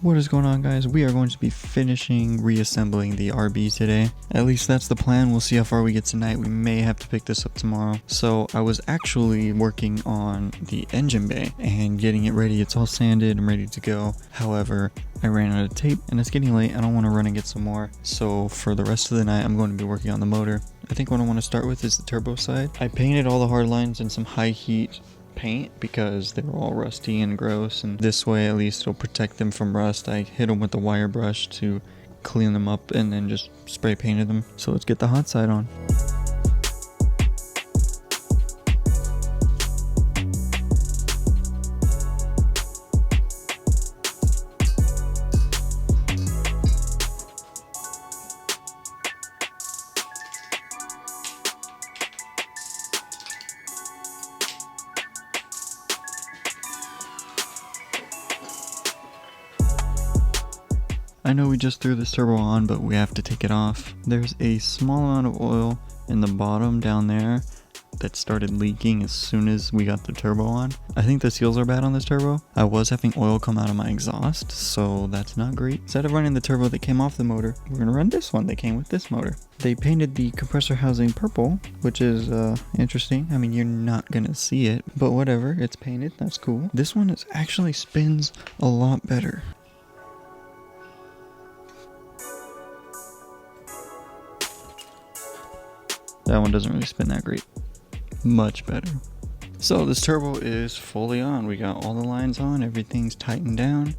What is going on, guys? We are going to be finishing reassembling the RB today. At least that's the plan. We'll see how far we get tonight. We may have to pick this up tomorrow. So I was actually working on the engine bay and getting it ready. It's all sanded and ready to go. However, I ran out of tape and it's getting late. I don't want to run and get some more. So for the rest of the night, I'm going to be working on the motor. I think what I want to start with is the turbo side. I painted all the hard lines in some high heat paint because they were all rusty and gross, and this way at least it'll protect them from rust. I hit them with the wire brush to clean them up and then just spray painted them. So let's get the hot side on. I know we just threw this turbo on, but we have to take it off. There's a small amount of oil in the bottom down there that started leaking as soon as we got the turbo on. I think the seals are bad on this turbo. I was having oil come out of my exhaust, so that's not great. Instead of running the turbo that came off the motor, we're gonna run this one that came with this motor. They painted the compressor housing purple, which is interesting. I mean, you're not gonna see it, but whatever, it's painted, that's cool. This one actually spins a lot better. That one doesn't really spin that great. Much better. So this turbo is fully on. We got all the lines on. Everything's tightened down.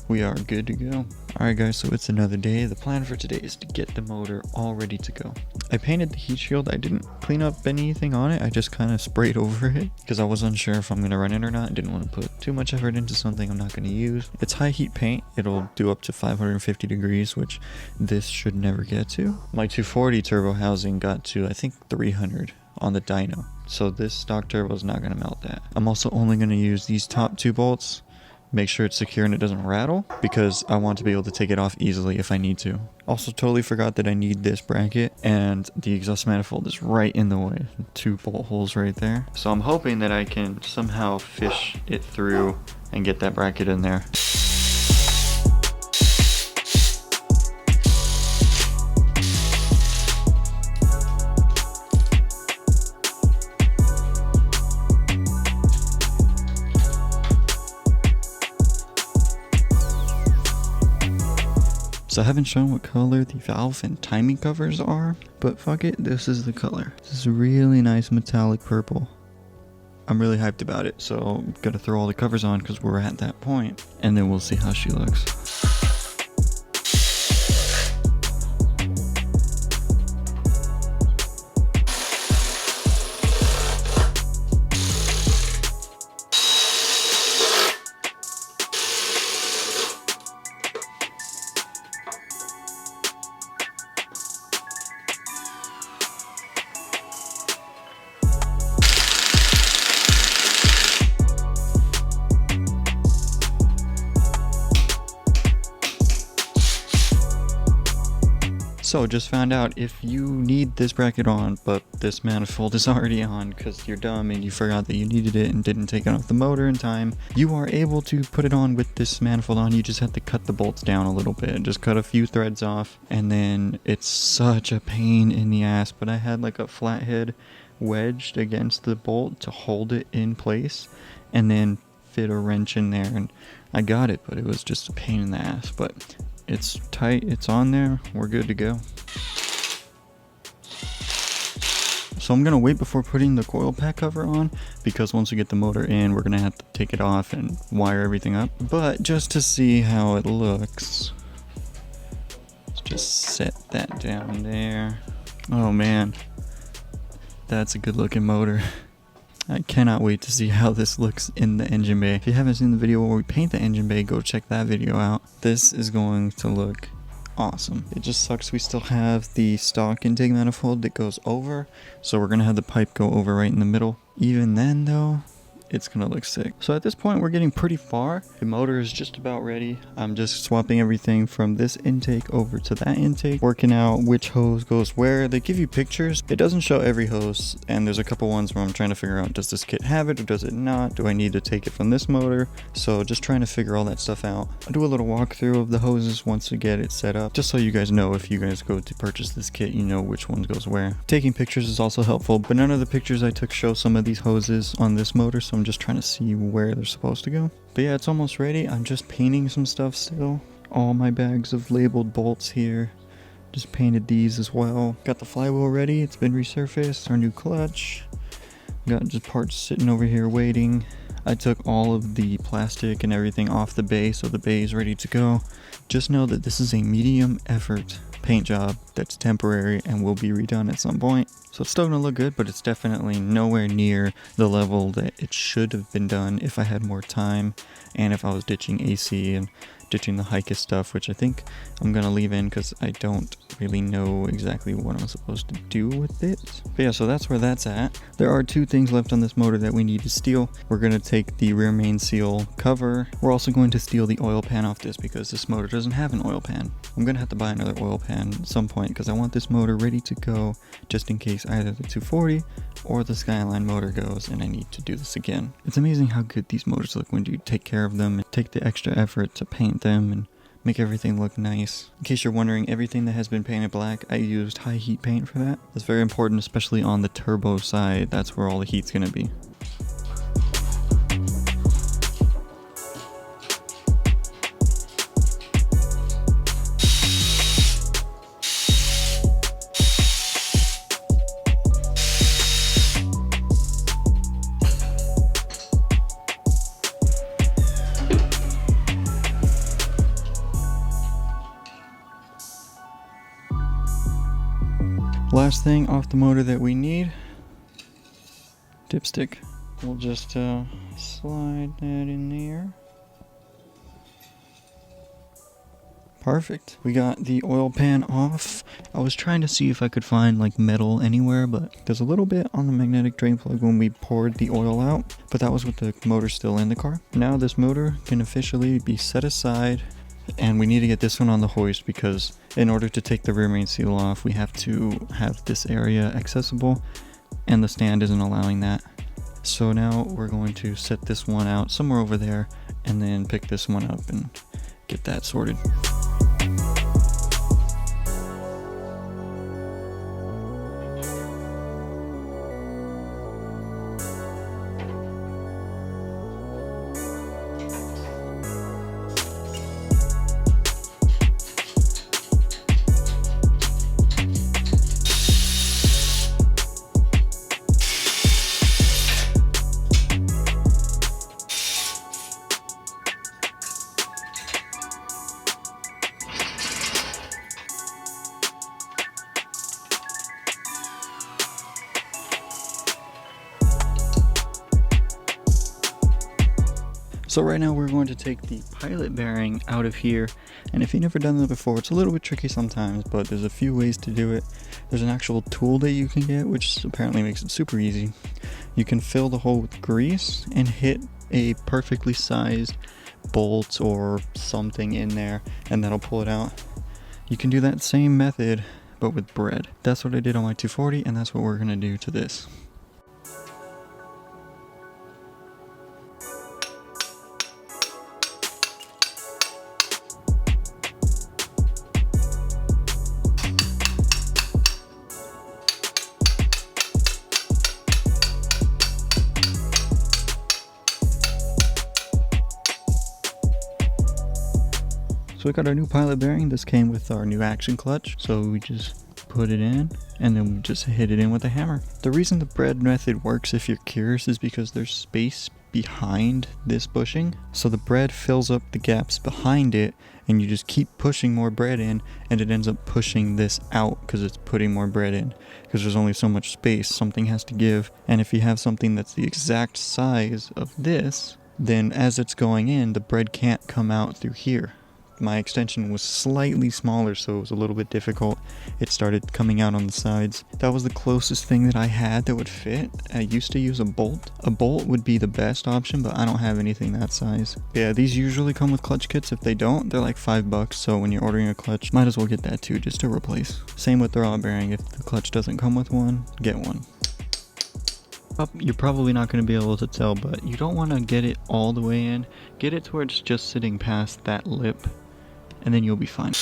We are good to go. Alright guys, so it's another day. The plan for today is to get the motor all ready to go. I painted the heat shield. I didn't clean up anything on it. I just kind of sprayed over it because I was unsure if I'm going to run it or not. I didn't want to put too much effort into something I'm not going to use. It's high heat paint. It'll do up to 550 degrees, which this should never get to. My 240 turbo housing got to, I think, 300 on the dyno. So this stock turbo is not going to melt that. I'm also only going to use these top two bolts. Make sure it's secure and it doesn't rattle because I want to be able to take it off easily if I need to. Also totally forgot that I need this bracket, and the exhaust manifold is right in the way. 2 bolt holes right there. So I'm hoping that I can somehow fish it through and get that bracket in there. So I haven't shown what color the valve and timing covers are, but fuck it, this is the color. This is really nice metallic purple. I'm really hyped about it, so I'm gonna throw all the covers on because we're at that point, and then we'll see how she looks. So just found out, if you need this bracket on but this manifold is already on because you're dumb and you forgot that you needed it and didn't take it off the motor in time, you are able to put it on with this manifold on. You just have to cut the bolts down a little bit, just cut a few threads off, and then it's such a pain in the ass. But I had like a flathead wedged against the bolt to hold it in place and then fit a wrench in there, and I got it, but it was just a pain in the ass. But it's tight, it's on there, we're good to go. So I'm gonna wait before putting the coil pack cover on because once we get the motor in, we're gonna have to take it off and wire everything up. But just to see how it looks, let's just set that down there. Oh man, that's a good looking motor. I cannot wait to see how this looks in the engine bay. If you haven't seen the video where we paint the engine bay, go check that video out. This is going to look awesome. It just sucks we still have the stock intake manifold that goes over, so we're gonna have the pipe go over right in the middle. Even then though, it's gonna look sick. So at this point we're getting pretty far. The motor is just about ready. I'm just swapping everything from this intake over to that intake, working out which hose goes where. They give you pictures. It doesn't show every hose, and there's a couple ones where I'm trying to figure out, does this kit have it or does it not? Do I need to take it from this motor? So just trying to figure all that stuff out. I'll do a little walkthrough of the hoses once we get it set up, just so you guys know if you guys go to purchase this kit, you know which one goes where. Taking pictures is also helpful, but none of the pictures I took show some of these hoses on this motor, so I'm just trying to see where they're supposed to go. But yeah, it's almost ready. I'm just painting some stuff still. All my bags of labeled bolts here. Just painted these as well. Got the flywheel ready. It's been resurfaced. Our new clutch. Got just parts sitting over here waiting. I took all of the plastic and everything off the bay, so the bay is ready to go. Just know that this is a medium effort paint job that's temporary and will be redone at some point. So it's still gonna look good, but it's definitely nowhere near the level that it should have been done if I had more time and if I was ditching AC and ditching the Hikis stuff, which I think I'm gonna leave in because I don't really know exactly what I'm supposed to do with it. But yeah, so that's where that's at. There are two things left on this motor that we need to steal. We're gonna take the rear main seal cover. We're also going to steal the oil pan off this because this motor doesn't have an oil pan. I'm gonna have to buy another oil pan at some point because I want this motor ready to go just in case either the 240 or the Skyline motor goes and I need to do this again. It's amazing how good these motors look when you take care of them and take the extra effort to paint them and make everything look nice. In case you're wondering, everything that has been painted black, I used high heat paint for that. That's very important, especially on the turbo side. That's where all the heat's gonna be. Last thing off the motor that we need, dipstick. We'll just slide that in there. Perfect. We got the oil pan off. I was trying to see if I could find like metal anywhere, but there's a little bit on the magnetic drain plug when we poured the oil out, but that was with the motor still in the car. Now this motor can officially be set aside. And we need to get this one on the hoist because in order to take the rear main seal off, we have to have this area accessible and the stand isn't allowing that. So now we're going to set this one out somewhere over there and then pick this one up and get that sorted. So right now we're going to take the pilot bearing out of here, and if you've never done that before, it's a little bit tricky sometimes, but there's a few ways to do it. There's an actual tool that you can get, which apparently makes it super easy. You can fill the hole with grease and hit a perfectly sized bolt or something in there, and that'll pull it out. You can do that same method, but with bread. That's what I did on my 240, and that's what we're gonna do to this. So we got our new pilot bearing. This came with our new action clutch. So we just put it in and then we just hit it in with a hammer. The reason the bread method works, if you're curious, is because there's space behind this bushing. So the bread fills up the gaps behind it and you just keep pushing more bread in and it ends up pushing this out because it's putting more bread in. Because there's only so much space, something has to give. And if you have something that's the exact size of this, then as it's going in, the bread can't come out through here my extension was slightly smaller, so it was a little bit difficult. It started coming out on the sides. That was the closest thing that I had that would fit. I used to use a bolt. A bolt would be the best option, but I don't have anything that size. Yeah, these usually come with clutch kits. If they don't, they're like $5, so when you're ordering a clutch, might as well get that too, just to replace. Same with the rod bearing. If the clutch doesn't come with one, get one. You're probably not going to be able to tell, but you don't want to get it all the way in. Get it to where it's just sitting past that lip, and then you'll be fine.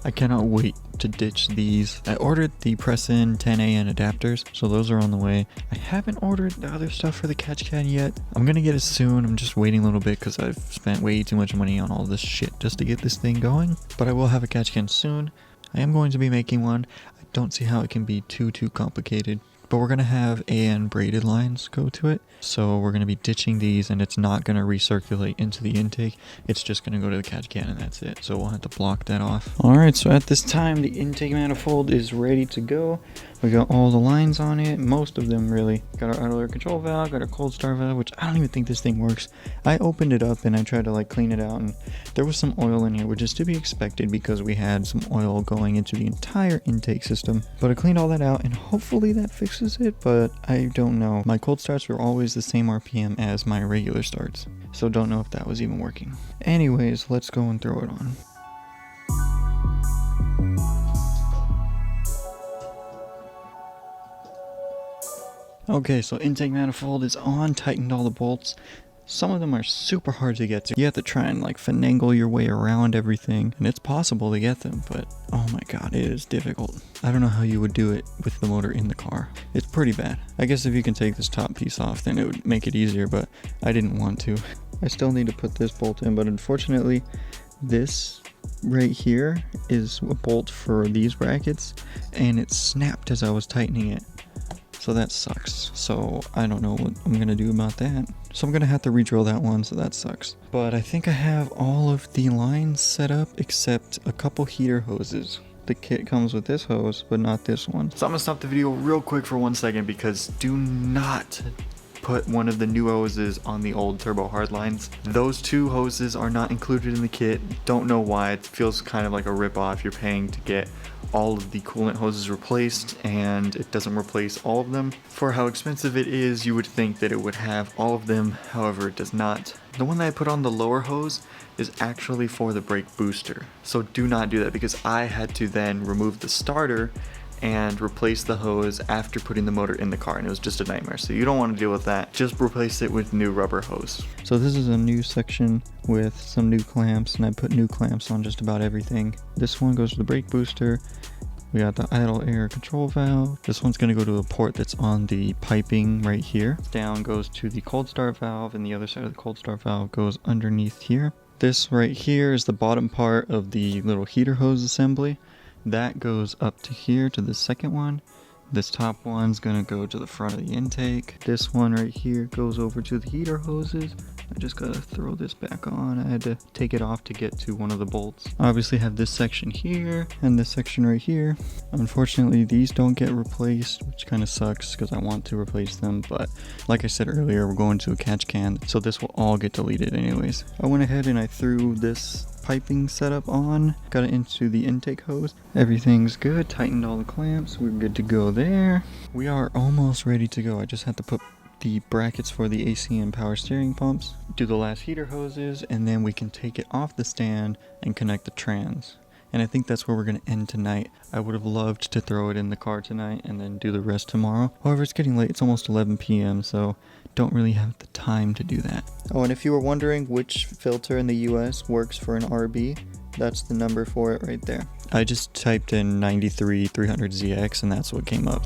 I cannot wait to ditch these. I ordered the press-in 10AN adapters, so those are on the way. I haven't ordered the other stuff for the catch can yet. I'm gonna get it soon. I'm just waiting a little bit because I've spent way too much money on all this shit just to get this thing going. But I will have a catch can soon. I am going to be making one. I don't see how it can be too complicated. But we're going to have AN braided lines go to it. So we're going to be ditching these, and it's not going to recirculate into the intake. It's just going to go to the catch can, and that's it. So we'll have to block that off. Alright, so at this time, the intake manifold is ready to go. We got all the lines on it, most of them really. Got our idle air control valve, got our cold start valve, which I don't even think this thing works. I opened it up and I tried to like clean it out, and there was some oil in here, which is to be expected because we had some oil going into the entire intake system. But I cleaned all that out and hopefully that fixes it, but I don't know. My cold starts were always the same RPM as my regular starts, so don't know if that was even working. Anyways, let's go and throw it on. Okay, so intake manifold is on, tightened all the bolts. Some of them are super hard to get to. You have to try and like finagle your way around everything, and it's possible to get them, but oh my god, it is difficult. I don't know how you would do it with the motor in the car. It's pretty bad. I guess if you can take this top piece off, then it would make it easier, but I didn't want to. I still need to put this bolt in, but unfortunately, this right here is a bolt for these brackets, and it snapped as I was tightening it. So that sucks. So I don't know what I'm gonna do about that. So I'm gonna have to re-drill that one, so that sucks. But I think I have all of the lines set up except a couple heater hoses. The kit comes with this hose, but not this one. So I'm gonna stop the video real quick for 1 second because do not put one of the new hoses on the old turbo hard lines. Those two hoses are not included in the kit. Don't know why. It feels kind of like a rip-off. You're paying to get all of the coolant hoses replaced, and it doesn't replace all of them. For how expensive it is, you would think that it would have all of them. However, it does not. The one that I put on the lower hose is actually for the brake booster. So do not do that, because I had to then remove the starter and replace the hose after putting the motor in the car, and it was just a nightmare. So you don't want to deal with that. Just replace it with new rubber hose. So this is a new section with some new clamps, and I put new clamps on just about everything. This one goes to the brake booster. We got the idle air control valve. This one's gonna go to a port that's on the piping right here. Down goes to the cold start valve, and the other side of the cold start valve goes underneath here. This right here is the bottom part of the little heater hose assembly. That goes up to here to the second one. This top one's gonna go to the front of the intake. This one right here goes over to the heater hoses. I just gotta throw this back on. I had to take it off to get to one of the bolts. I obviously have this section here and this section right here. Unfortunately, these don't get replaced, which kind of sucks because I want to replace them. But like I said earlier, we're going to a catch can, so this will all get deleted anyways. I went ahead and I threw this piping setup on, got it into the intake hose. Everything's good, tightened all the clamps, we're good to go there. We are almost ready to go. I just have to put the brackets for the AC and power steering pumps, do the last heater hoses, and then we can take it off the stand and connect the trans. And I think that's where we're going to end tonight. I would have loved to throw it in the car tonight and then do the rest tomorrow. However, it's getting late. It's almost 11 p.m. so don't really have the time to do that. Oh, and if you were wondering which filter in the US works for an RB, that's the number for it right there. I just typed in 93 300ZX and that's what came up.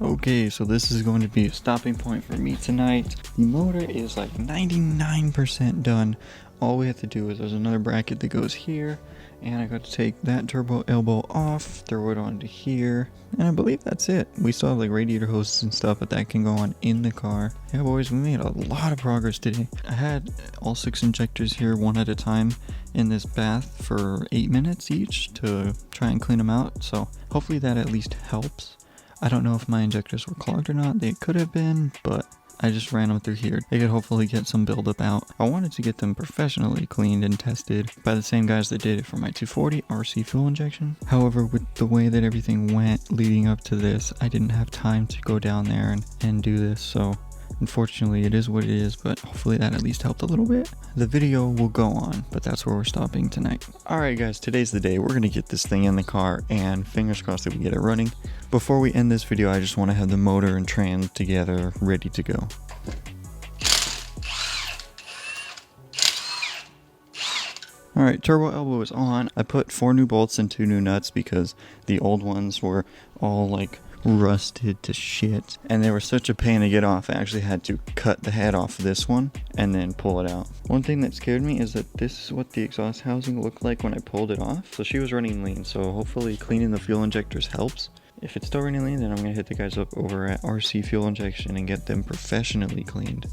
Okay, so this is going to be a stopping point for me tonight. The motor is like 99% done. All we have to do is there's another bracket that goes here, and I got to take that turbo elbow off, throw it onto here, and I believe that's it. We still have like radiator hoses and stuff, but that can go on in the car. Yeah, boys, we made a lot of progress today. I had all 6 injectors here one at a time in this bath for 8 minutes each to try and clean them out, so hopefully that at least helps. I don't know if my injectors were clogged or not. They could have been, but I just ran them through here. They could hopefully get some buildup out. I wanted to get them professionally cleaned and tested by the same guys that did it for my 240 RC fuel injection. However, with the way that everything went leading up to this, I didn't have time to go down there and do this. So unfortunately, it is what it is, but hopefully that at least helped a little bit. The video will go on, but that's where we're stopping tonight. Alright guys, today's the day. We're going to get this thing in the car and fingers crossed that we get it running. Before we end this video, I just want to have the motor and trans together, ready to go. Alright, turbo elbow is on. I put 4 new bolts and 2 new nuts because the old ones were all like rusted to shit and they were such a pain to get off. I actually had to cut the head off this one and then pull it out. One thing that scared me is that this is what the exhaust housing looked like when I pulled it off. So she was running lean, so hopefully cleaning the fuel injectors helps. If it's still running lean, then I'm gonna hit the guys up over at RC Fuel Injection and get them professionally cleaned.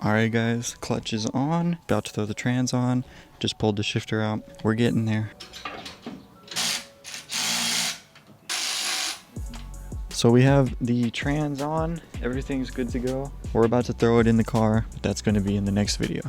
Alright guys, clutch is on, about to throw the trans on, just pulled the shifter out, we're getting there. So we have the trans on, everything's good to go. We're about to throw it in the car, but that's going to be in the next video.